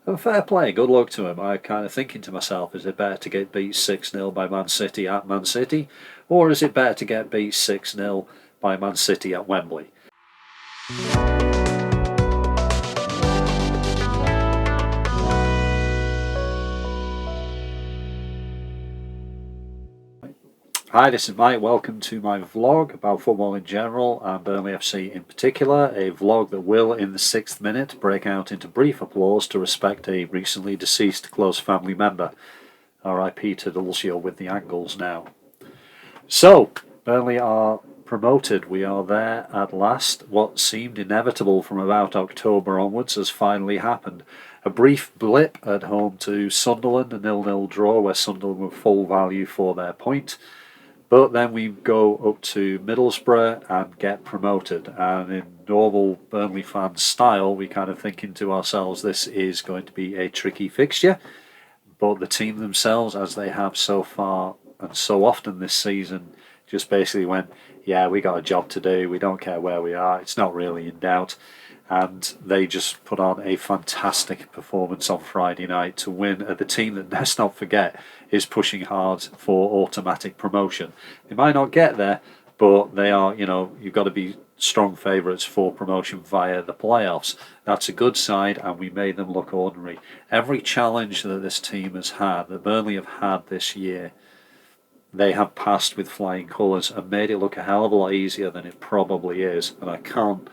And fair play, good luck to him. I'm kind of thinking to myself, is it better to get beat 6-0 by Man City at Man City, or is it better to get beat 6-0 by Man City at Wembley? Hi, this is Mike. Welcome to my vlog about football in general and Burnley FC in particular. A vlog that will, in the 6th minute, break out into brief applause to respect a recently deceased close family member. R.I.P. to Dulcio with the angles now. So, Burnley are promoted. We are there at last. What seemed inevitable from about October onwards has finally happened. A brief blip at home to Sunderland, a 0-0 draw where Sunderland were full value for their point. But then we go up to Middlesbrough and get promoted. And in normal Burnley fan style, we kind of thinking to ourselves, this is going to be a tricky fixture. But the team themselves, as they have so far and so often this season, just basically went, yeah, we got a job to do. We don't care where we are. It's not really in doubt. And they just put on a fantastic performance on Friday night to win at the team that, let's not forget, is pushing hard for automatic promotion. They might not get there, but they are, you've got to be strong favourites for promotion via the playoffs. That's a good side, and we made them look ordinary. Every challenge that this team has had, that Burnley have had this year, they have passed with flying colours and made it look a hell of a lot easier than it probably is. And I can't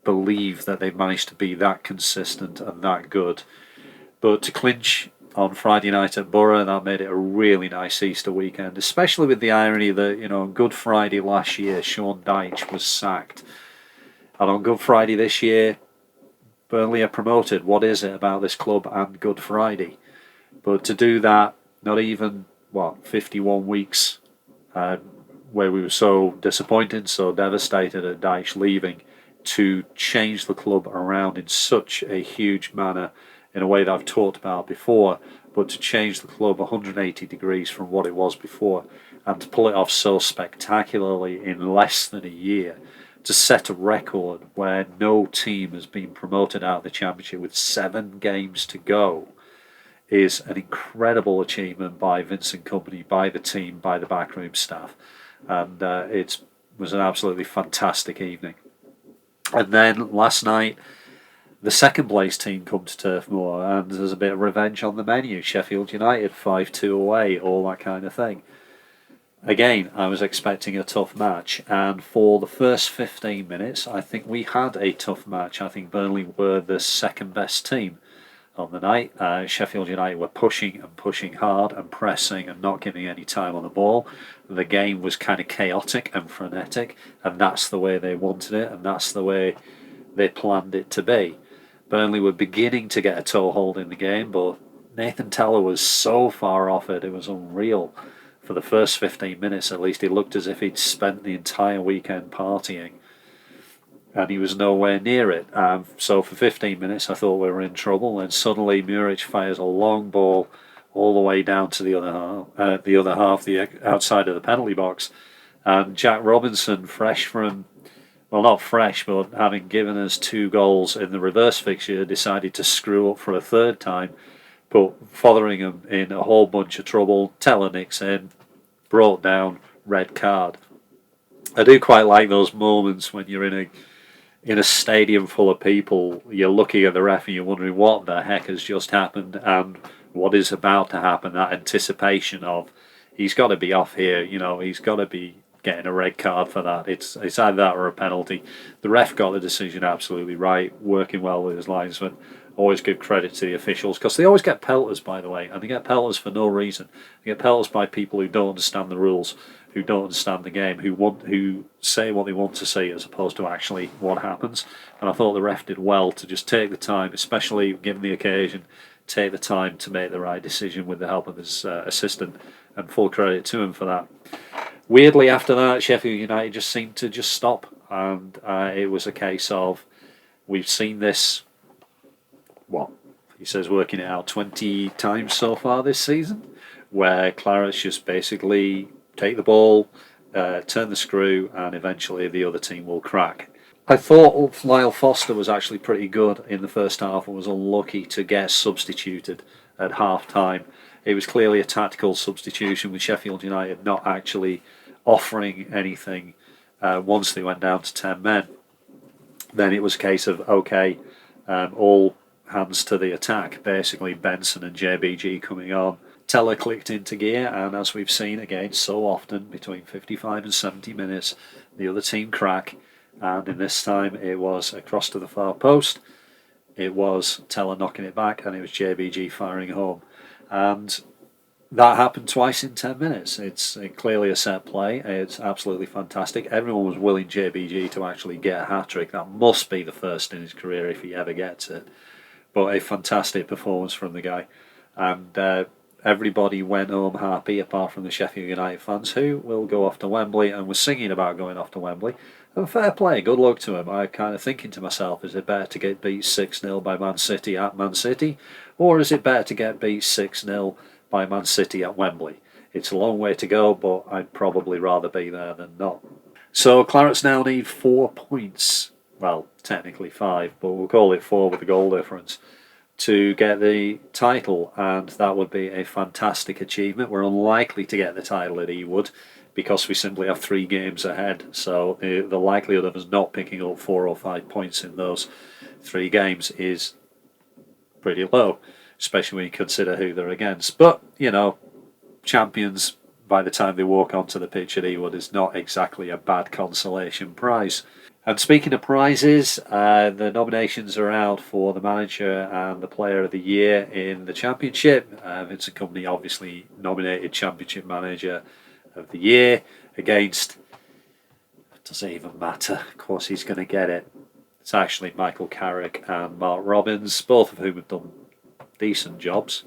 believe that they've managed to be that consistent and that good. But to clinch on Friday night at Boro, that made it a really nice Easter weekend, especially with the irony that, on Good Friday last year, Sean Dyche was sacked. And on Good Friday this year, Burnley are promoted. What is it about this club and Good Friday? But to do that, not even, 51 weeks, where we were so disappointed, so devastated at Dyche leaving, to change the club around in such a huge manner, in a way that I've talked about before, but to change the club 180 degrees from what it was before, and to pull it off so spectacularly in less than a year, to set a record where no team has been promoted out of the Championship with 7 games to go, is an incredible achievement by Vincent Kompany, by the team, by the backroom staff, and it was an absolutely fantastic evening. And then last night, the second place team come to Turf Moor, and there's a bit of revenge on the menu. Sheffield United 5-2 away, all that kind of thing. Again, I was expecting a tough match, and for the first 15 minutes, I think we had a tough match. I think Burnley were the second best team on the night. Sheffield United were pushing and pushing hard and pressing and not giving any time on the ball. The game was kind of chaotic and frenetic, and that's the way they wanted it, and that's the way they planned it to be. Burnley were beginning to get a toehold in the game, but Nathan Tella was so far off it, it was unreal. For the first 15 minutes at least, it looked as if he'd spent the entire weekend partying, and he was nowhere near it. So for 15 minutes I thought we were in trouble, and suddenly Muric fires a long ball all the way down to the other half, the outside of the penalty box, and Jack Robinson, fresh from, well, not fresh, but having given us 2 goals in the reverse fixture, decided to screw up for a third time, put Fotheringham in a whole bunch of trouble. Teller nicks in, brought down, red card. I do quite like those moments when you're in a stadium full of people, you're looking at the ref and you're wondering what the heck has just happened and what is about to happen. That anticipation of, he's got to be off here, he's got to be getting a red card for that. It's either that or a penalty. The ref got the decision absolutely right, working well with his linesman. Always give credit to the officials, because they always get pelters, by the way, and they get pelters for no reason. They get pelters by people who don't understand the rules, who don't understand the game, who say what they want to say as opposed to actually what happens. And I thought the ref did well to just take the time, especially given the occasion, take the time to make the right decision with the help of his assistant, and full credit to him for that. Weirdly, after that, Sheffield United just seemed to just stop, and it was a case of, we've seen this, he says working it out 20 times so far this season, where Clarets just basically take the ball, turn the screw, and eventually the other team will crack. I thought Lyle Foster was actually pretty good in the first half and was unlucky to get substituted at half time. It was clearly a tactical substitution with Sheffield United not actually offering anything once they went down to 10 men. Then it was a case of, okay, all hands to the attack. Basically, Benson and JBG coming on. Teller clicked into gear, and as we've seen again so often, between 55 and 70 minutes, the other team crack. And in this time, it was across to the far post. It was Teller knocking it back, and it was JBG firing home. And that happened twice in 10 minutes. It's clearly a set play. It's absolutely fantastic. Everyone was willing JBG to actually get a hat-trick. That must be the first in his career if he ever gets it. But a fantastic performance from the guy. And everybody went home happy, apart from the Sheffield United fans, who will go off to Wembley and were singing about going off to Wembley. And fair play, good luck to him. I'm kind of thinking to myself, is it better to get beat 6-0 by Man City at Man City, or is it better to get beat 6-0 by Man City at Wembley? It's a long way to go, but I'd probably rather be there than not. So Clarets now need 4 points, well, technically 5, but we'll call it 4 with the goal difference, to get the title, and that would be a fantastic achievement. We're unlikely to get the title at Ewood because we simply have 3 games ahead, so the likelihood of us not picking up 4 or 5 points in those 3 games is pretty low, especially when you consider who they're against. But, you know, champions by the time they walk onto the pitch at Ewood is not exactly a bad consolation prize. And speaking of prizes, the nominations are out for the manager and the player of the year in the Championship. Vincent Kompany obviously nominated Championship Manager of the Year against, does it even matter? Of course he's going to get it. It's actually Michael Carrick and Mark Robbins, both of whom have done decent jobs.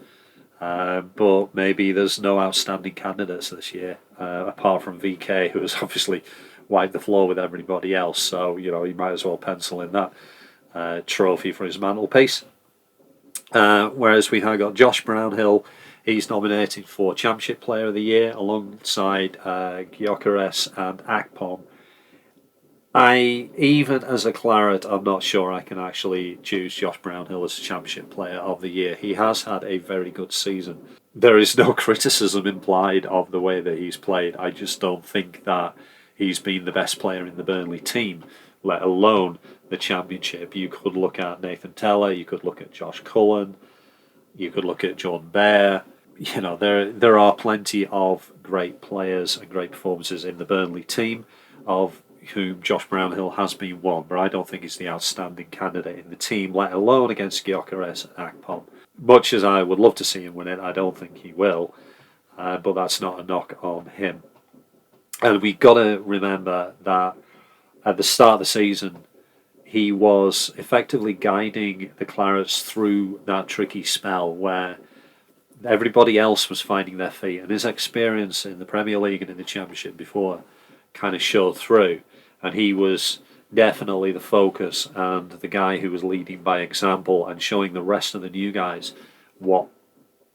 But maybe there's no outstanding candidates this year, apart from VK, who has obviously wiped the floor with everybody else. So, you know, he might as well pencil in that trophy for his mantelpiece. Whereas we have got Josh Brownhill. He's nominated for Championship Player of the Year alongside Gyökeres and Akpom. Even as a Claret, I'm not sure I can actually choose Josh Brownhill as Championship Player of the Year. He has had a very good season. There is no criticism implied of the way that he's played. I just don't think that he's been the best player in the Burnley team, let alone the Championship. You could look at Nathan Teller, you could look at Josh Cullen, you could look at John Bear. You know, there are plenty of great players and great performances in the Burnley team, of whom Josh Brownhill has been one, but I don't think he's the outstanding candidate in the team, let alone against Gyökeres and Akpom. Much as I would love to see him win it, I don't think he will, but that's not a knock on him. And we've got to remember that at the start of the season, he was effectively guiding the Clarets through that tricky spell where everybody else was finding their feet, and his experience in the Premier League and in the Championship before kind of showed through, and he was definitely the focus and the guy who was leading by example and showing the rest of the new guys what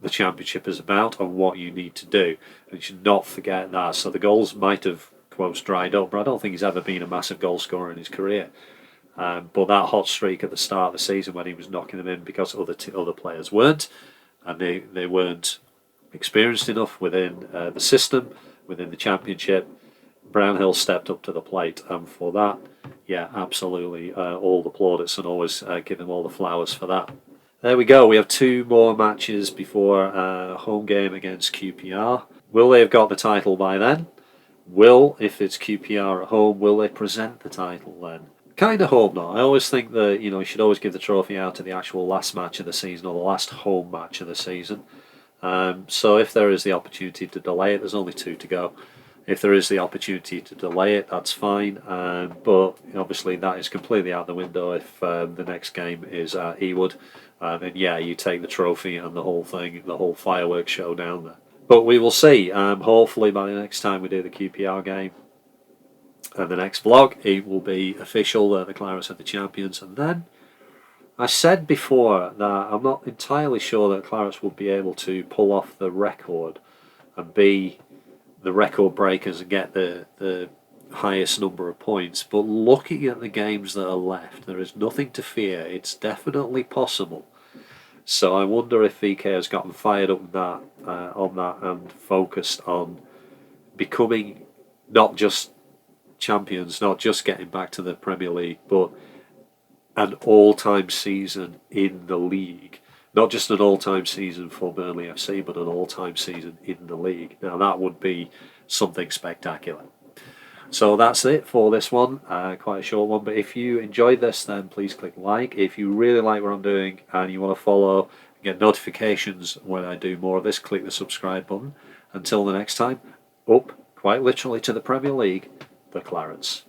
the Championship is about and what you need to do. And you should not forget that. So the goals might have, quotes, dried up, but I don't think he's ever been a massive goal scorer in his career. But that hot streak at the start of the season when he was knocking them in because other players weren't, and they weren't experienced enough within the system, within the Championship, Brownhill stepped up to the plate, and for that, yeah, absolutely, all the plaudits, and always give him all the flowers for that. There we go, we have 2 more matches before a home game against QPR. Will they have got the title by then? If it's QPR at home, will they present the title then? Kind of hope not. I always think that, you should always give the trophy out to the actual last match of the season or the last home match of the season. So if there is the opportunity to delay it, there's only 2 to go. If there is the opportunity to delay it, that's fine. But obviously that is completely out the window if the next game is at Ewood. Then yeah, you take the trophy and the whole thing, the whole fireworks show down there. But we will see. Hopefully by the next time we do the QPR game and the next vlog, it will be official that the Clarets are the champions. And then I said before that I'm not entirely sure that Clarets will be able to pull off the record and be the record breakers and get the highest number of points, but looking at the games that are left, there is nothing to fear. It's definitely possible. So I wonder if VK has gotten fired up on that and focused on becoming not just champions, not just getting back to the Premier League, but an all-time season in the league. Not just an all-time season for Burnley FC, but an all-time season in the league. Now that would be something spectacular. So that's it for this one, quite a short one, but if you enjoyed this then please click like. If you really like what I'm doing and you want to follow and get notifications when I do more of this, click the subscribe button. Until the next time, up, quite literally, to the Premier League, the Clarets.